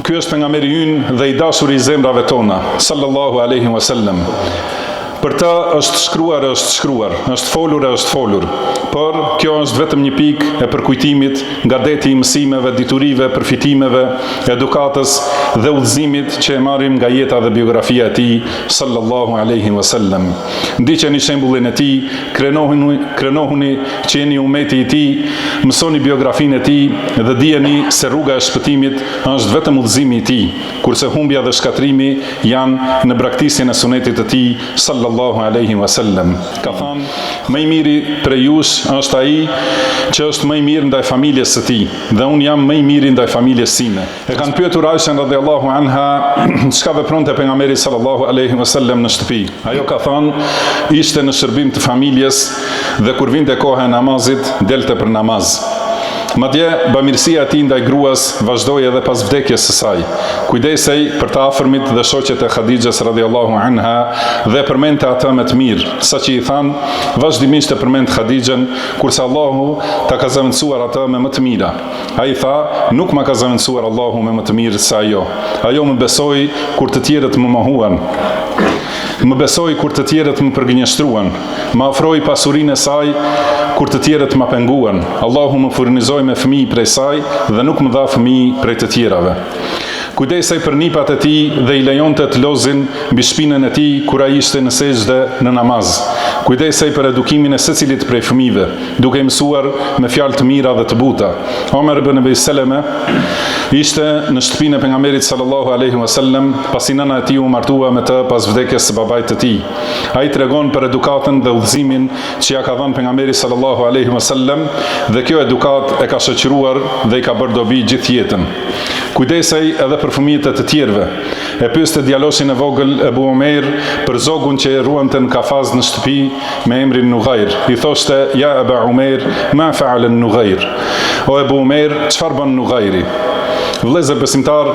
Ky është pejgamberi ynë dhe i dashuri i zemrave tona, sallallahu alaihi wasallam. Për ta është shkruar, është folur, por kjo është vetëm një pikë e përkujtimit nga deti i mësimeve, diturive, përfitimeve, edukatës dhe udhëzimit që e marrim nga jeta dhe biografia e tij, sallallahu alaihi wasallam. Ndiqeni shembullin e tij, krenohuni që jeni umeti i tij, mësoni biografinë e tij dhe dijeni se rruga e shpëtimit është vetëm udhëzimi i tij, kurse humbja dhe shkatrimi janë në braktisjen e sunetit të tij, sallallahu alaihi wasallam. Ka thënë, më i miri prej jush është ai që është më i mirë ndaj familjes së tij, dhe unë jam më i miri ndaj familjes sime. E kanë pyetur Aishën radhiyallahu anha çka vepronte pejgamberi sallallahu alaihi wasallam në shtëpi. Ajo ka thënë, ishte në shërbim të familjes dhe kur vinte koha e namazit, delte për namaz. Madje bamirësia e tij ndaj gruas vazhdoi edhe pas vdekjes së saj. Kujdesej për të afërmit dhe shoqet e Khadijës radhiyallahu anha dhe përmendte atë me të mirë, saqë i thanë, vazhdimisht e përmend Khadijën, kurse Allahu ta ka zavendësuar atë me më të mira. Ai tha, nuk ma ka zavendësuar Allahu me më të mirë se ajo. Ajo më besoi kur të tjerët më mohuan. Më besoi kur të tjerët më përgënjeshtruan, më ofroi pasurinë e saj kur të tjerët më penguan. Allahu më furnizoi me fëmijë prej saj dhe nuk më dha fëmijë prej të tjerave. Kujdesej për nipat e tij dhe i lejonte të lozin mbi shpinën e tij kur ai ishte në sejdë në namaz. Kujdesej për edukimin e secilit prej fëmijëve, duke i mësuar me fjalë të mira dhe të buta. Omer ibn Abi Seleme ishte në shtëpinë e pejgamberit sallallahu alaihi wasallam, pasi nëna e tij u martua me të pas vdekjes së babait të tij. Ai tregon për edukatën dhe udhëzimin që ja ka dhënë pejgamberi sallallahu alaihi wasallam, dhe kjo edukat e ka shoqëruar dhe i ka bërë dobi gjithë jetën. Kujdesej edhe për fëmijët e të tjerëve. E pyeste djaloshin e vogël Ebu Umeir për zogun që e ruante në kafaz në shtëpi me emrin Nughair. I thoshte, ja Ebu Umeir, ma fa'alen Nughair. O Ebu Umeir, çfarë bën Nughairi? Vëllezër besimtar,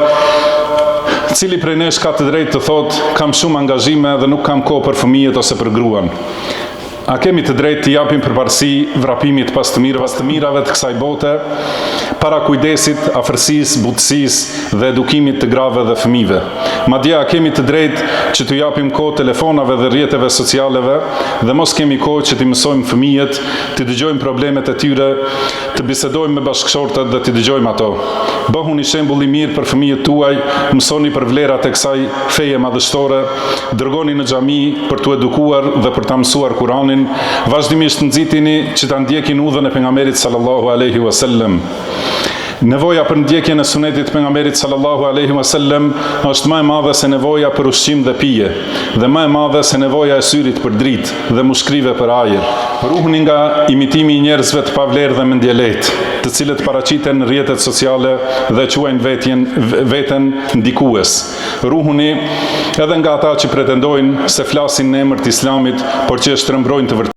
cili prej nesh ka të drejtë të thotë, kam shumë angazhime dhe nuk kam kohë për fëmijët ose për gruan? A kemi të drejtë të japim përparësi vrapimit pas të mirave të kësaj bote, para kujdesit, afërsisë, butësisë dhe edukimit të grave dhe fëmijëve? Madje a kemi të drejtë që t'u japim kohë telefonave dhe rrjeteve socialeve dhe mos kemi kohë që t'i mësojmë fëmijët, t'i dëgjojmë problemet e tyre, të bisedojmë me bashkëshortët dhe t'i dëgjojmë ato? Bëhuni shembull i mirë për fëmijët tuaj, mësoni për vlerat e kësaj feje madhështore, dërgoni në xhami për t'u edukuar dhe për ta mësuar Kur'anin, vazhdimisht nxitini që ta ndjekin udhën e pejgamberit sallallahu alaihi wasallam. Nevoja për ndjekjen e sunetit pejgamberit sallallahu alaihi wasallam është më e madhe se nevoja për ushqim dhe pije, dhe më e madhe se nevoja e syrit për dritë dhe mushkrive për ajër. Ruhuni nga imitimi i njerëzve të pavlerë dhe mendjelejtë, të cilët paraqiten në rrjetet sociale dhe quajnë veten ndikues. Ruhuni edhe nga ata që pretendojnë se flasin në emër të Islamit, por që e shtrembrojnë të vërtetë.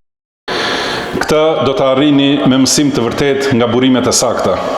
Këtë do të arrini me mësim të vërtetë nga burimet e sakta.